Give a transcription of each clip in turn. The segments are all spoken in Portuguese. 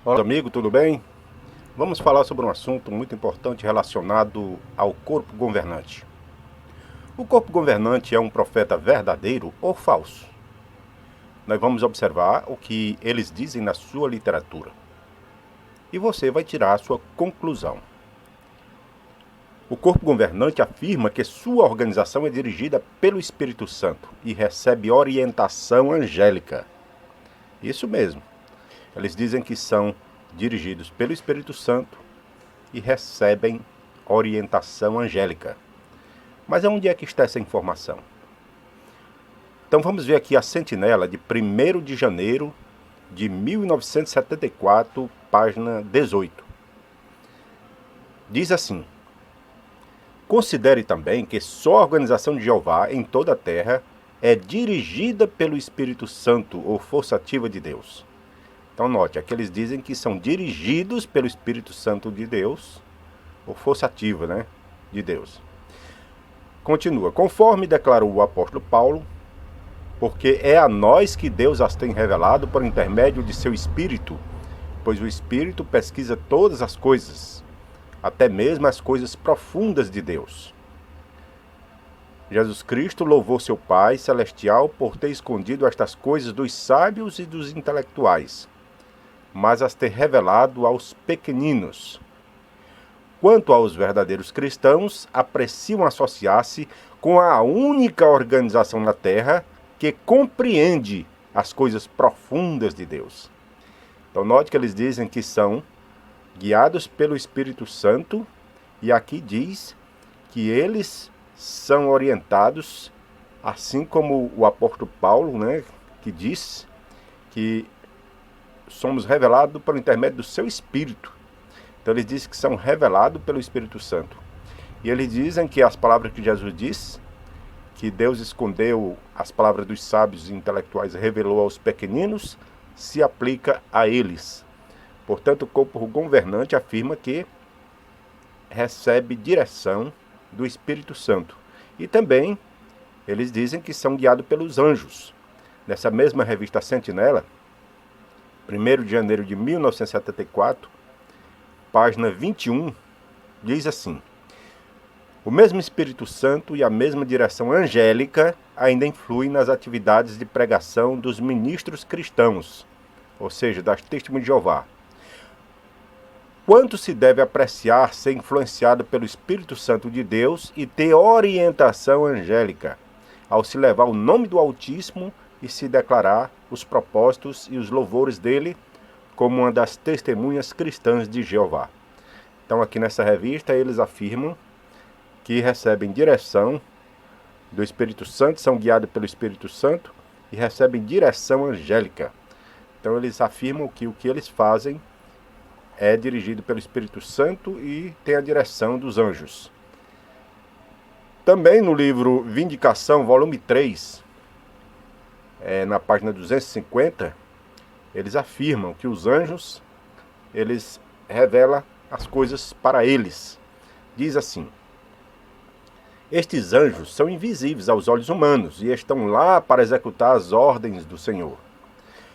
Olá, amigo, tudo bem? Vamos falar sobre um assunto muito importante relacionado ao corpo governante. O corpo governante é um profeta verdadeiro ou falso? Nós vamos observar o que eles dizem na sua literatura. E você vai tirar a sua conclusão. O corpo governante afirma que sua organização é dirigida pelo Espírito Santo e recebe orientação angélica. Isso mesmo. Eles dizem que são dirigidos pelo Espírito Santo e recebem orientação angélica. Mas onde é que está essa informação? Então vamos ver aqui a sentinela de 1º de janeiro de 1974, página 18. Diz assim: considere também que só a organização de Jeová em toda a terra é dirigida pelo Espírito Santo ou força ativa de Deus. Então note, aqui eles dizem que são dirigidos pelo Espírito Santo de Deus, ou força ativa, de Deus. Continua, conforme declarou o apóstolo Paulo, porque é a nós que Deus as tem revelado por intermédio de seu Espírito, pois o Espírito pesquisa todas as coisas, até mesmo as coisas profundas de Deus. Jesus Cristo louvou seu Pai celestial por ter escondido estas coisas dos sábios e dos intelectuais, mas as ter revelado aos pequeninos. Quanto aos verdadeiros cristãos, apreciam associar-se com a única organização na terra que compreende as coisas profundas de Deus. Então note que eles dizem que são guiados pelo Espírito Santo, e aqui diz que eles são orientados, assim como o apóstolo Paulo, que diz que somos revelados por intermédio do seu Espírito. Então eles dizem que são revelados pelo Espírito Santo. E eles dizem que as palavras que Jesus disse, que Deus escondeu as palavras dos sábios e intelectuais e revelou aos pequeninos, se aplica a eles. Portanto, o corpo governante afirma que recebe direção do Espírito Santo. E também eles dizem que são guiados pelos anjos. Nessa mesma revista Sentinela, 1º de janeiro de 1974, página 21, diz assim: o mesmo Espírito Santo e a mesma direção angélica ainda influem nas atividades de pregação dos ministros cristãos, ou seja, das testemunhas de Jeová. Quanto se deve apreciar ser influenciado pelo Espírito Santo de Deus e ter orientação angélica, ao se levar o nome do Altíssimo e se declarar os propósitos e os louvores dele como uma das testemunhas cristãs de Jeová. Então aqui nessa revista eles afirmam que recebem direção do Espírito Santo, são guiados pelo Espírito Santo e recebem direção angélica. Então eles afirmam que o que eles fazem é dirigido pelo Espírito Santo e tem a direção dos anjos. Também no livro Vindicação, volume 3, na página 250, eles afirmam que os anjos, eles revelam as coisas para eles. Diz assim: estes anjos são invisíveis aos olhos humanos e estão lá para executar as ordens do Senhor.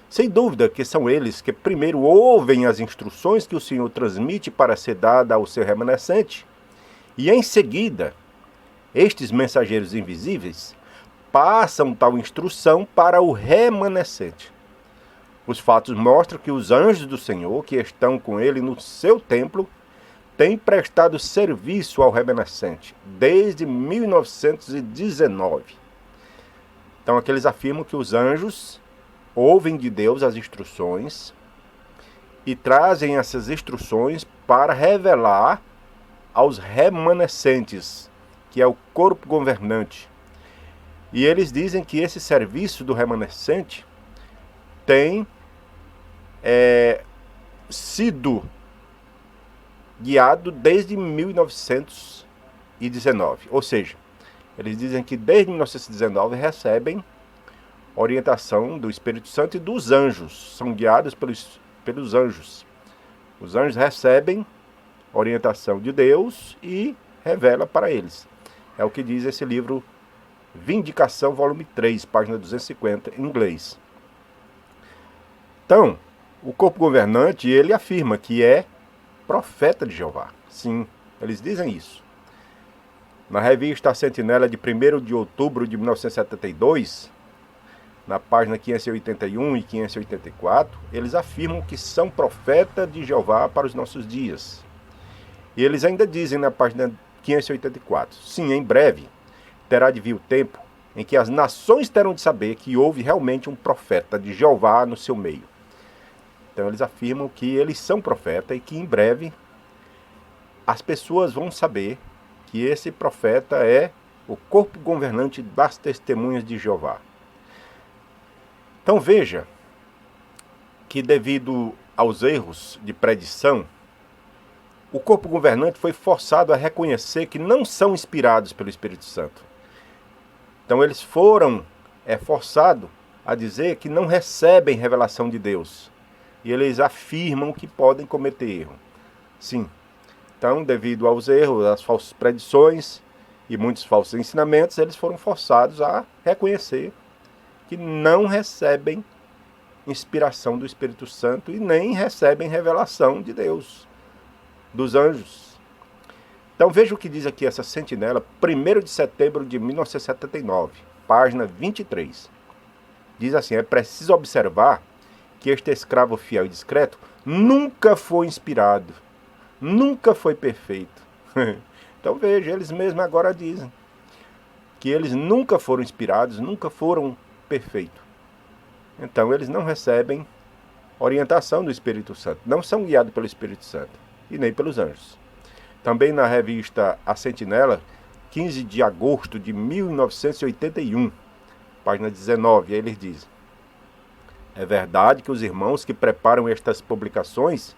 Sem dúvida que são eles que primeiro ouvem as instruções que o Senhor transmite para ser dada ao seu remanescente, e em seguida, estes mensageiros invisíveis passam tal instrução para o remanescente. Os fatos mostram que os anjos do Senhor, que estão com ele no seu templo, têm prestado serviço ao remanescente desde 1919. Então aqui eles afirmam que os anjos ouvem de Deus as instruções e trazem essas instruções para revelar aos remanescentes, que é o corpo governante. E eles dizem que esse serviço do remanescente tem sido guiado desde 1919. Ou seja, eles dizem que desde 1919 recebem orientação do Espírito Santo e dos anjos. São guiados pelos anjos. Os anjos recebem orientação de Deus e revela para eles. É o que diz esse livro Vindicação, volume 3, página 250, em inglês. Então, O corpo governante, ele afirma que é profeta de Jeová. Sim, eles dizem isso. Na revista Sentinela de 1º de outubro de 1972, na página 581 e 584, eles afirmam que são profeta de Jeová para os nossos dias. E eles ainda dizem na página 584, sim, em breve terá de vir o tempo em que as nações terão de saber que houve realmente um profeta de Jeová no seu meio. Então eles afirmam que eles são profeta e que em breve as pessoas vão saber que esse profeta é o corpo governante das testemunhas de Jeová. Então veja que devido aos erros de predição, o corpo governante foi forçado a reconhecer que não são inspirados pelo Espírito Santo. Então eles foram forçados a dizer que não recebem revelação de Deus. E eles afirmam que podem cometer erro. Sim. Então, devido aos erros, às falsas predições e muitos falsos ensinamentos, eles foram forçados a reconhecer que não recebem inspiração do Espírito Santo e nem recebem revelação de Deus, dos anjos. Então veja o que diz aqui essa sentinela, 1º de setembro de 1979, página 23. Diz assim, é preciso observar que este escravo fiel e discreto nunca foi inspirado, nunca foi perfeito. Então veja, eles mesmos agora dizem que eles nunca foram inspirados, nunca foram perfeitos. Então eles não recebem orientação do Espírito Santo, não são guiados pelo Espírito Santo e nem pelos anjos. Também na revista A Sentinela, 15 de agosto de 1981, página 19, eles dizem: é verdade que os irmãos que preparam estas publicações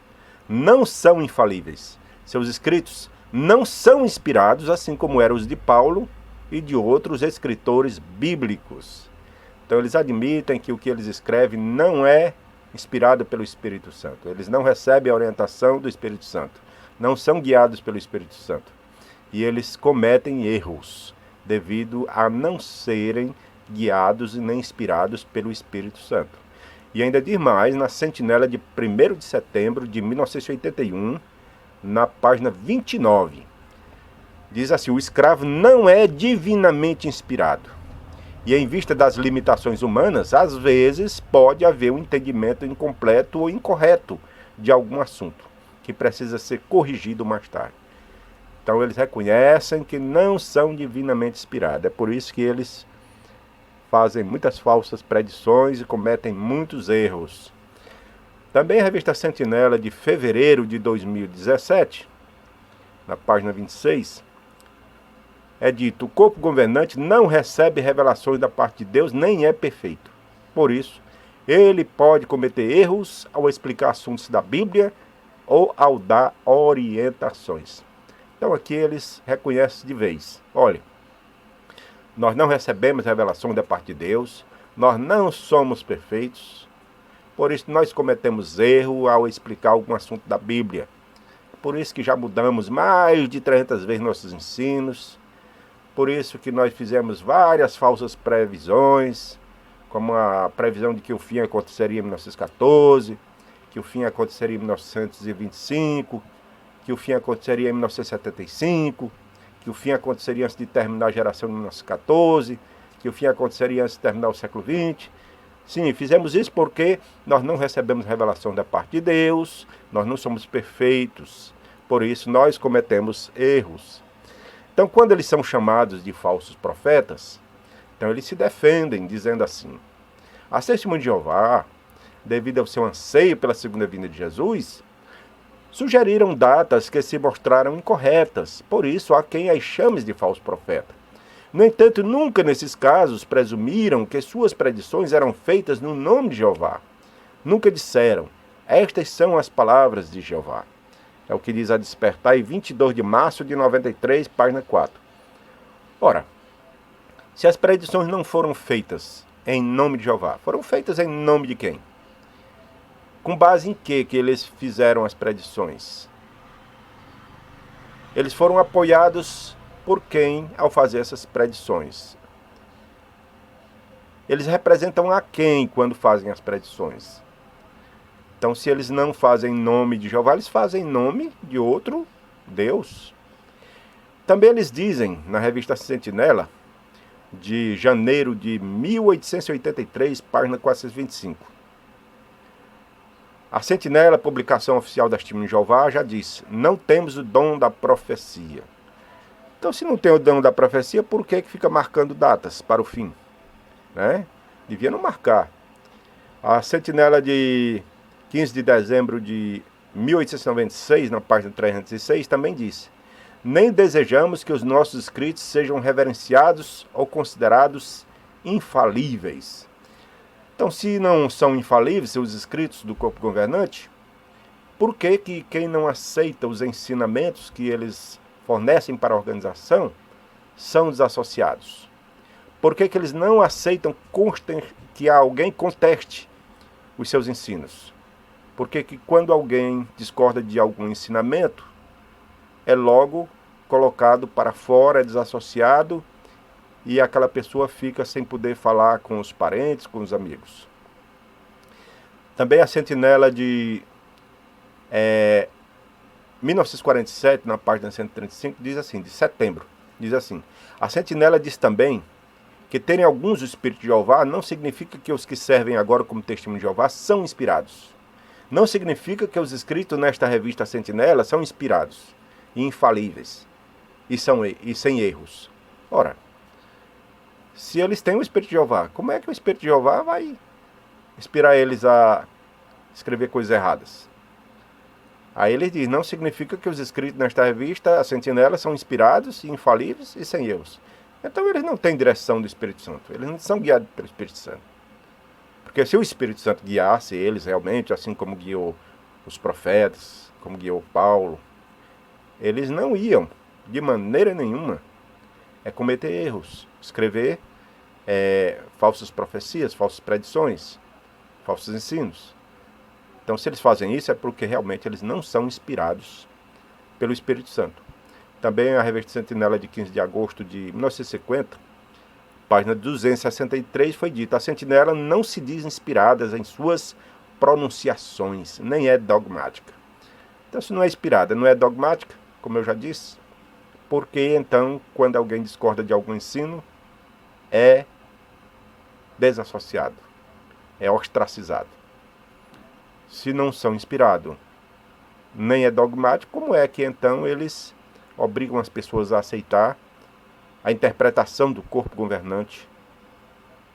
não são infalíveis. Seus escritos não são inspirados, assim como eram os de Paulo e de outros escritores bíblicos. Então eles admitem que o que eles escrevem não é inspirado pelo Espírito Santo. Eles não recebem a orientação do Espírito Santo. Não são guiados pelo Espírito Santo. E eles cometem erros devido a não serem guiados e nem inspirados pelo Espírito Santo. E ainda diz mais, na Sentinela de 1º de setembro de 1981, na página 29. Diz assim, o escravo não é divinamente inspirado. E em vista das limitações humanas, às vezes pode haver um entendimento incompleto ou incorreto de algum assunto, que precisa ser corrigido mais tarde. Então eles reconhecem que não são divinamente inspirados. É por isso que eles fazem muitas falsas predições e cometem muitos erros. Também a revista Sentinela de fevereiro de 2017, na página 26, é dito: o corpo governante não recebe revelações da parte de Deus, nem é perfeito. Por isso, ele pode cometer erros ao explicar assuntos da Bíblia ou ao dar orientações. Então aqui eles reconhecem de vez: olha, nós não recebemos revelação da parte de Deus, nós não somos perfeitos, por isso nós cometemos erro ao explicar algum assunto da Bíblia. Por isso que já mudamos mais de 300 vezes nossos ensinos, por isso que nós fizemos várias falsas previsões, como a previsão de que o fim aconteceria em 1914, que o fim aconteceria em 1925, que o fim aconteceria em 1975, que o fim aconteceria antes de terminar a geração de 1914, que o fim aconteceria antes de terminar o século XX. Sim, fizemos isso porque nós não recebemos revelação da parte de Deus, nós não somos perfeitos, por isso nós cometemos erros. Então, quando eles são chamados de falsos profetas, então eles se defendem, dizendo assim: as testemunhas de Jeová, devido ao seu anseio pela segunda vinda de Jesus, sugeriram datas que se mostraram incorretas, por isso há quem as chame de falso profeta. No entanto, nunca nesses casos presumiram que suas predições eram feitas no nome de Jeová. Nunca disseram: estas são as palavras de Jeová. É o que diz a Despertar, em 22 de março de 93, página 4. Ora, se as predições não foram feitas em nome de Jeová, foram feitas em nome de quem? Com base em que eles fizeram as predições? Eles foram apoiados por quem ao fazer essas predições? Eles representam a quem quando fazem as predições? Então, se eles não fazem em nome de Jeová, eles fazem em nome de outro Deus. Também eles dizem, na revista Sentinela, de janeiro de 1883, página 425. A Sentinela, publicação oficial das Testemunhas de Jeová, já diz: não temos o dom da profecia. Então, se não tem o dom da profecia, por que fica marcando datas para o fim? Né? Devia não marcar. A Sentinela de 15 de dezembro de 1896, na página 306, também diz: nem desejamos que os nossos escritos sejam reverenciados ou considerados infalíveis. Então, se não são infalíveis os escritos do corpo governante, por que quem não aceita os ensinamentos que eles fornecem para a organização são desassociados? Por que eles não aceitam que alguém conteste os seus ensinos? Porque quando alguém discorda de algum ensinamento, é logo colocado para fora, é desassociado, e aquela pessoa fica sem poder falar com os parentes, com os amigos. Também a Sentinela de 1947, na página 135, diz assim, de setembro, diz assim: a Sentinela diz também que terem alguns o Espírito de Jeová não significa que os que servem agora como testemunho de Jeová são inspirados. Não significa que os escritos nesta revista Sentinela são inspirados e infalíveis e sem erros. Ora, se eles têm o Espírito de Jeová, como é que o Espírito de Jeová vai inspirar eles a escrever coisas erradas? Aí ele diz: não significa que os escritos nesta revista, a Sentinela, são inspirados, infalíveis e sem erros. Então eles não têm direção do Espírito Santo, eles não são guiados pelo Espírito Santo. Porque se o Espírito Santo guiasse eles realmente, assim como guiou os profetas, como guiou Paulo, eles não iam, de maneira nenhuma, cometer erros, escrever falsas profecias, falsas predições, falsos ensinos. Então, se eles fazem isso, é porque realmente eles não são inspirados pelo Espírito Santo. Também a revista Sentinela de 15 de agosto de 1950, página 263, foi dito: a Sentinela não se diz inspirada em suas pronunciações, nem é dogmática. Então, se não é inspirada, não é dogmática, como eu já disse, porque então, quando alguém discorda de algum ensino, é desassociado, é ostracizado. Se não são inspirados, nem é dogmático, como é que então eles obrigam as pessoas a aceitar a interpretação do corpo governante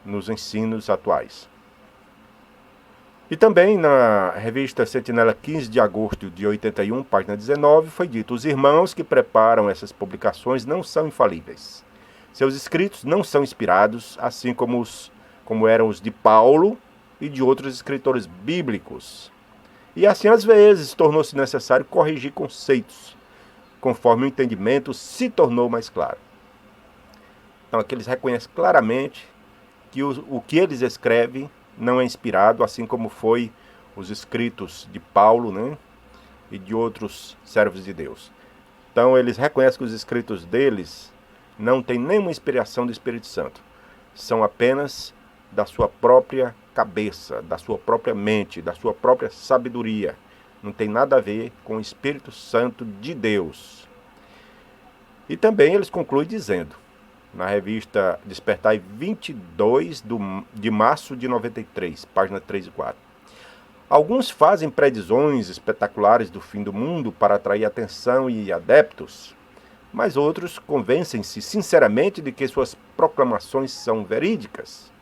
nos ensinos atuais? E também na revista Sentinela 15 de agosto de 81, página 19, foi dito: os irmãos que preparam essas publicações não são infalíveis. Seus escritos não são inspirados, assim como eram os de Paulo e de outros escritores bíblicos. E assim, às vezes, tornou-se necessário corrigir conceitos, conforme o entendimento se tornou mais claro. Então, aqui eles reconhecem claramente que o que eles escrevem não é inspirado, assim como foi os escritos de Paulo, né, e de outros servos de Deus. Então, eles reconhecem que os escritos deles não têm nenhuma inspiração do Espírito Santo. São apenas da sua própria cabeça, da sua própria mente, da sua própria sabedoria. Não tem nada a ver com o Espírito Santo de Deus. E também eles concluem dizendo, na revista Despertai 22 de março de 93, página 3 e 4. Alguns fazem predições espetaculares do fim do mundo para atrair atenção e adeptos, mas outros convencem-se sinceramente de que suas proclamações são verídicas.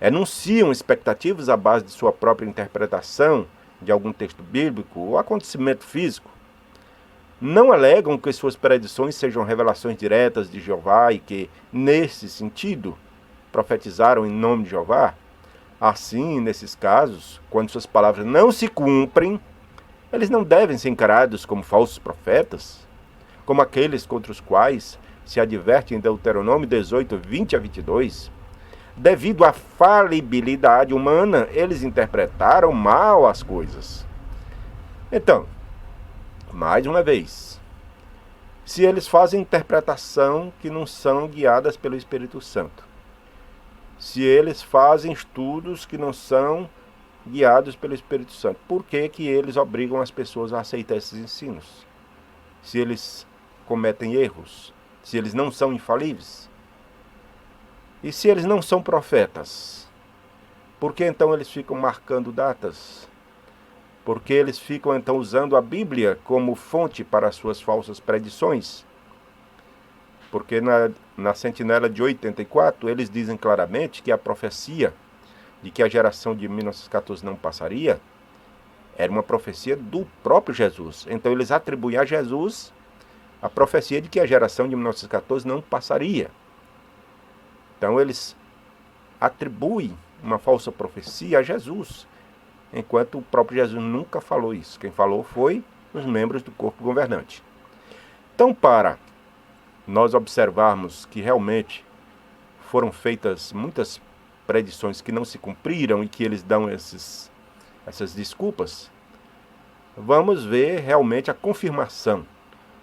Enunciam expectativas à base de sua própria interpretação de algum texto bíblico ou acontecimento físico. Não alegam que suas predições sejam revelações diretas de Jeová e que, nesse sentido, profetizaram em nome de Jeová. Assim, nesses casos, quando suas palavras não se cumprem, eles não devem ser encarados como falsos profetas, como aqueles contra os quais se adverte em Deuteronômio 18, 20 a 22. Devido à falibilidade humana, eles interpretaram mal as coisas. Então, mais uma vez, se eles fazem interpretação que não são guiadas pelo Espírito Santo, se eles fazem estudos que não são guiados pelo Espírito Santo. Por que que eles obrigam as pessoas a aceitar esses ensinos? Se eles cometem erros, se eles não são infalíveis, e se eles não são profetas, por que então eles ficam marcando datas? Por que eles ficam então usando a Bíblia como fonte para as suas falsas predições? Porque na Sentinela de 84, eles dizem claramente que a profecia de que a geração de 1914 não passaria era uma profecia do próprio Jesus. Então eles atribuem a Jesus a profecia de que a geração de 1914 não passaria. Então eles atribuem uma falsa profecia a Jesus, enquanto o próprio Jesus nunca falou isso. Quem falou foi os membros do corpo governante. Então, para nós observarmos que realmente foram feitas muitas predições que não se cumpriram e que eles dão essas desculpas, vamos ver realmente a confirmação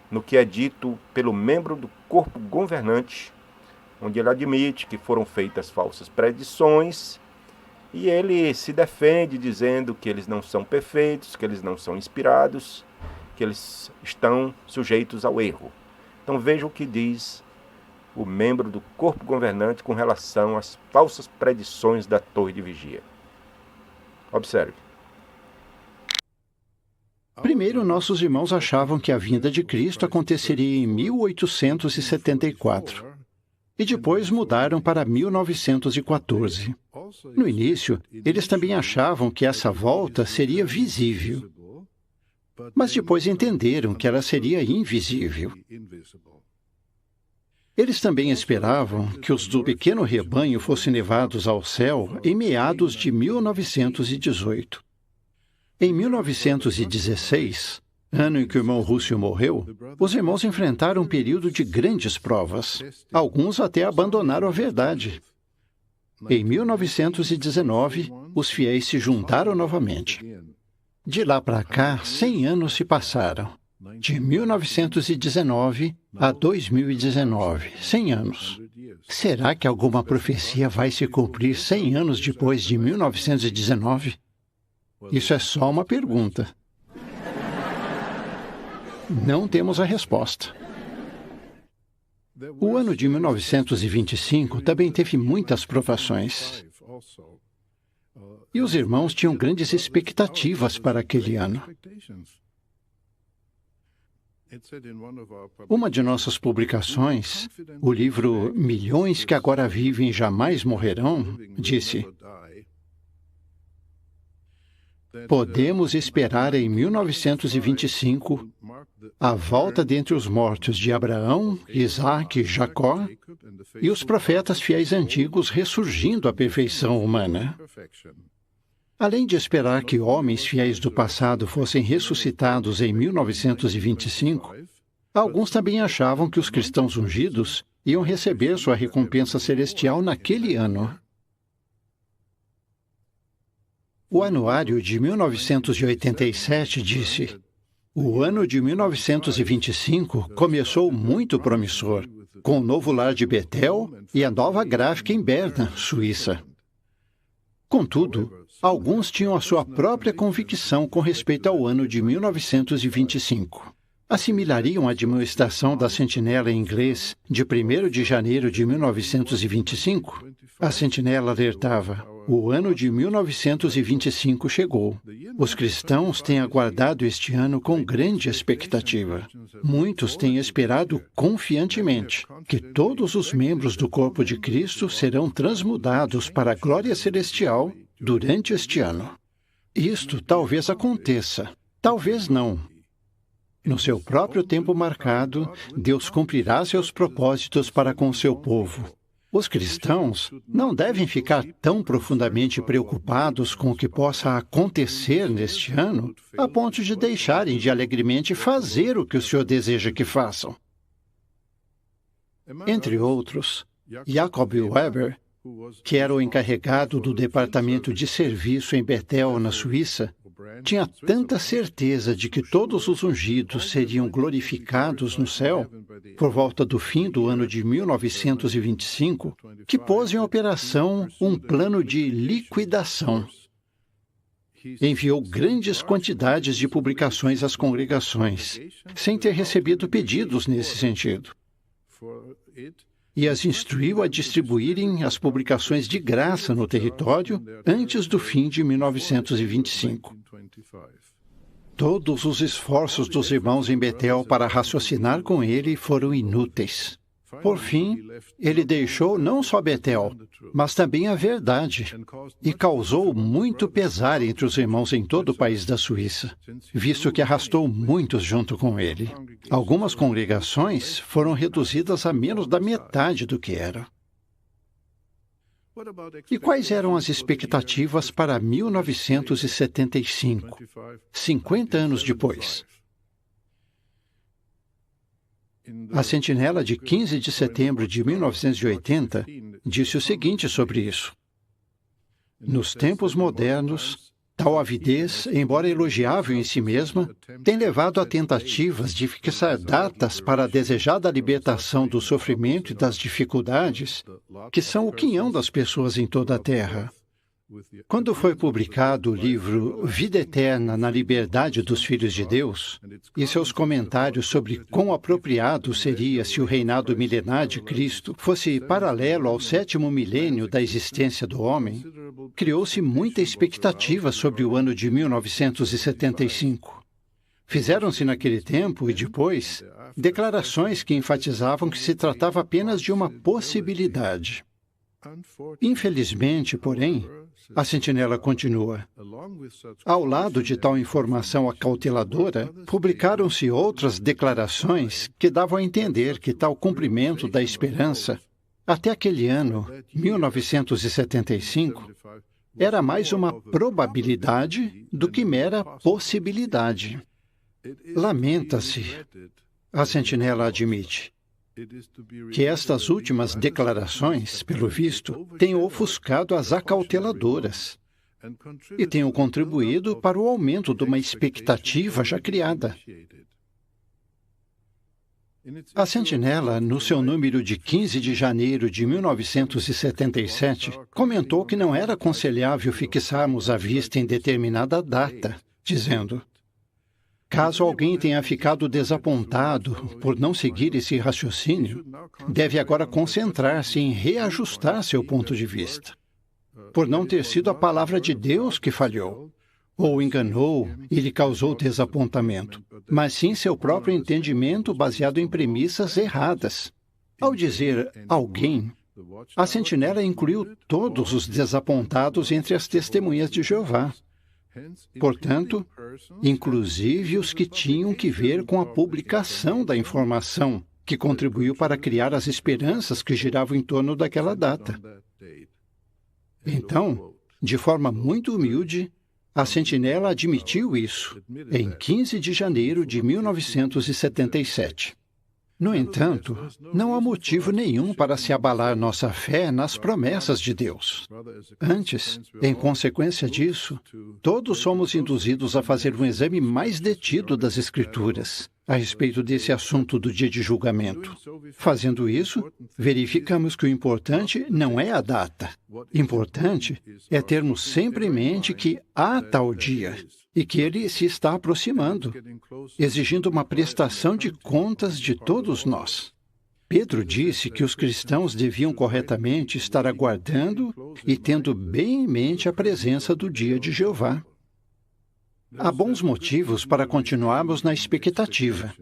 no que é dito pelo membro do corpo governante, onde ele admite que foram feitas falsas predições e ele se defende dizendo que eles não são perfeitos, que eles não são inspirados, que eles estão sujeitos ao erro. Então veja o que diz o membro do corpo governante com relação às falsas predições da Torre de Vigia. Observe. Primeiro, nossos irmãos achavam que a vinda de Cristo aconteceria em 1874 e depois mudaram para 1914. No início, eles também achavam que essa volta seria visível, mas depois entenderam que ela seria invisível. Eles também esperavam que os do pequeno rebanho fossem levados ao céu em meados de 1918. Em 1916, ano em que o irmão Rússio morreu, os irmãos enfrentaram um período de grandes provas. Alguns até abandonaram a verdade. Em 1919, os fiéis se juntaram novamente. De lá para cá, 100 anos se passaram. De 1919 a 2019, 100 anos. Será que alguma profecia vai se cumprir 100 anos depois de 1919? Isso é só uma pergunta. Não temos a resposta. O ano de 1925 também teve muitas provações. E os irmãos tinham grandes expectativas para aquele ano. Uma de nossas publicações, o livro Milhões que Agora Vivem Jamais Morrerão, disse: podemos esperar em 1925 a volta dentre os mortos de Abraão, Isaque e Jacó e os profetas fiéis antigos ressurgindo à perfeição humana. Além de esperar que homens fiéis do passado fossem ressuscitados em 1925, alguns também achavam que os cristãos ungidos iam receber sua recompensa celestial naquele ano. O anuário de 1987 disse: o ano de 1925 começou muito promissor, com o novo lar de Betel e a nova gráfica em Berna, Suíça. Contudo, alguns tinham a sua própria convicção com respeito ao ano de 1925. Assimilariam a admoestação da Sentinela em inglês de 1º de janeiro de 1925? A Sentinela alertava: o ano de 1925 chegou. Os cristãos têm aguardado este ano com grande expectativa. Muitos têm esperado confiantemente que todos os membros do corpo de Cristo serão transmudados para a glória celestial durante este ano. Isto talvez aconteça, talvez não. No seu próprio tempo marcado, Deus cumprirá seus propósitos para com seu povo. Os cristãos não devem ficar tão profundamente preocupados com o que possa acontecer neste ano, a ponto de deixarem de alegremente fazer o que o Senhor deseja que façam. Entre outros, Jacob Weber, que era o encarregado do departamento de serviço em Betel, na Suíça, tinha tanta certeza de que todos os ungidos seriam glorificados no céu por volta do fim do ano de 1925, que pôs em operação um plano de liquidação. enviou grandes quantidades de publicações às congregações, sem ter recebido pedidos nesse sentido. E as instruiu a distribuírem as publicações de graça no território antes do fim de 1925. Todos os esforços dos irmãos em Betel para raciocinar com ele foram inúteis. Por fim, ele deixou não só Betel, mas também a verdade, e causou muito pesar entre os irmãos em todo o país da Suíça, visto que arrastou muitos junto com ele. Algumas congregações foram reduzidas a menos da metade do que eram. E quais eram as expectativas para 1975, 50 anos depois? A Sentinela de 15 de setembro de 1980 disse o seguinte sobre isso: nos tempos modernos, tal avidez, embora elogiável em si mesma, tem levado a tentativas de fixar datas para a desejada libertação do sofrimento e das dificuldades, que são o quinhão das pessoas em toda a Terra. Quando foi publicado o livro Vida Eterna na Liberdade dos Filhos de Deus, e seus comentários sobre quão apropriado seria se o reinado milenar de Cristo fosse paralelo ao 7º milênio da existência do homem, criou-se muita expectativa sobre o ano de 1975. Fizeram-se naquele tempo e depois declarações que enfatizavam que se tratava apenas de uma possibilidade. Infelizmente, porém, a Sentinela continua: ao lado de tal informação acauteladora, publicaram-se outras declarações que davam a entender que tal cumprimento da esperança, até aquele ano, 1975, era mais uma probabilidade do que mera possibilidade. Lamenta-se, a Sentinela admite, que estas últimas declarações, pelo visto, tenham ofuscado as acauteladoras e tenham contribuído para o aumento de uma expectativa já criada. A Sentinela, no seu número de 15 de janeiro de 1977, comentou que não era aconselhável fixarmos a vista em determinada data, dizendo: caso alguém tenha ficado desapontado por não seguir esse raciocínio, deve agora concentrar-se em reajustar seu ponto de vista. Por não ter sido a palavra de Deus que falhou, ou enganou e lhe causou desapontamento, mas sim seu próprio entendimento baseado em premissas erradas. Ao dizer alguém, a Sentinela incluiu todos os desapontados entre as testemunhas de Jeová. Portanto, inclusive os que tinham que ver com a publicação da informação, que contribuiu para criar as esperanças que giravam em torno daquela data. Então, de forma muito humilde, a Sentinela admitiu isso em 15 de janeiro de 1977. No entanto, não há motivo nenhum para se abalar nossa fé nas promessas de Deus. Antes, em consequência disso, todos somos induzidos a fazer um exame mais detido das Escrituras a respeito desse assunto do dia de julgamento. Fazendo isso, verificamos que o importante não é a data. Importante é termos sempre em mente que há tal dia e que ele se está aproximando, exigindo uma prestação de contas de todos nós. Pedro disse que os cristãos deviam corretamente estar aguardando e tendo bem em mente a presença do dia de Jeová. Há bons motivos para continuarmos na expectativa.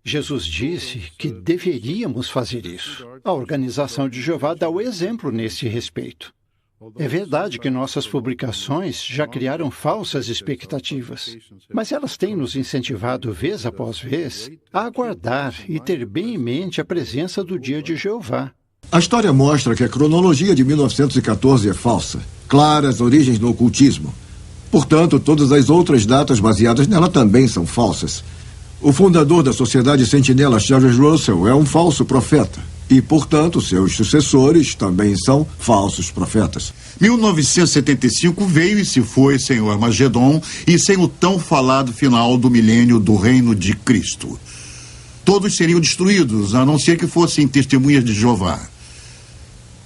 Jesus disse que deveríamos fazer isso. A Organização de Jeová dá o exemplo nesse respeito. É verdade que nossas publicações já criaram falsas expectativas, mas elas têm nos incentivado, vez após vez, a aguardar e ter bem em mente a presença do dia de Jeová. A história mostra que a cronologia de 1914 é falsa, clara as origens do ocultismo. Portanto, todas as outras datas baseadas nela também são falsas. O fundador da Sociedade Sentinela, Charles Russell, é um falso profeta. E, portanto, seus sucessores também são falsos profetas. 1975 veio e se foi sem o Armagedon e sem o tão falado final do milênio do reino de Cristo. Todos seriam destruídos, a não ser que fossem testemunhas de Jeová.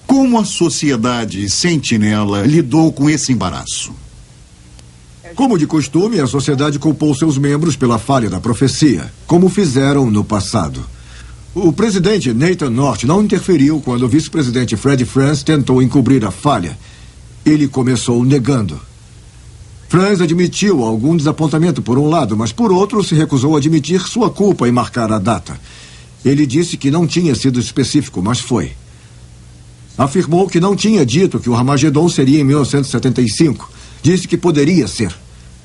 Como a Sociedade Sentinela lidou com esse embaraço? Como de costume, a sociedade culpou seus membros pela falha da profecia, como fizeram no passado. O presidente Nathan North não interferiu quando o vice-presidente Fred Franz tentou encobrir a falha. Ele começou negando. Franz admitiu algum desapontamento por um lado, mas por outro se recusou a admitir sua culpa em marcar a data. Ele disse que não tinha sido específico, mas foi. Afirmou que não tinha dito que o Armagedon seria em 1975. Disse que poderia ser.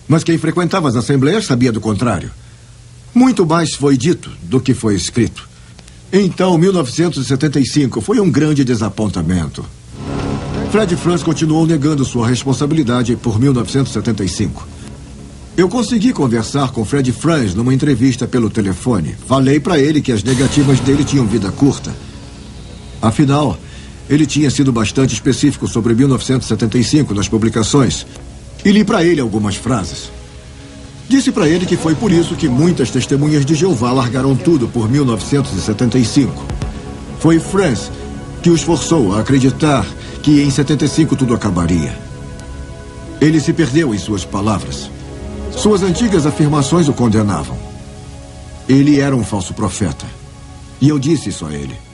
Mas quem frequentava as assembleias sabia do contrário. Muito mais foi dito do que foi escrito. Então, 1975 foi um grande desapontamento. Fred Franz continuou negando sua responsabilidade por 1975. Eu consegui conversar com Fred Franz numa entrevista pelo telefone. Falei para ele que as negativas dele tinham vida curta. Afinal, ele tinha sido bastante específico sobre 1975 nas publicações. E li para ele algumas frases. Disse para ele que foi por isso que muitas testemunhas de Jeová largaram tudo por 1975. Foi Franz que os forçou a acreditar que em 75 tudo acabaria. Ele se perdeu em suas palavras. Suas antigas afirmações o condenavam. Ele era um falso profeta. E eu disse isso a ele.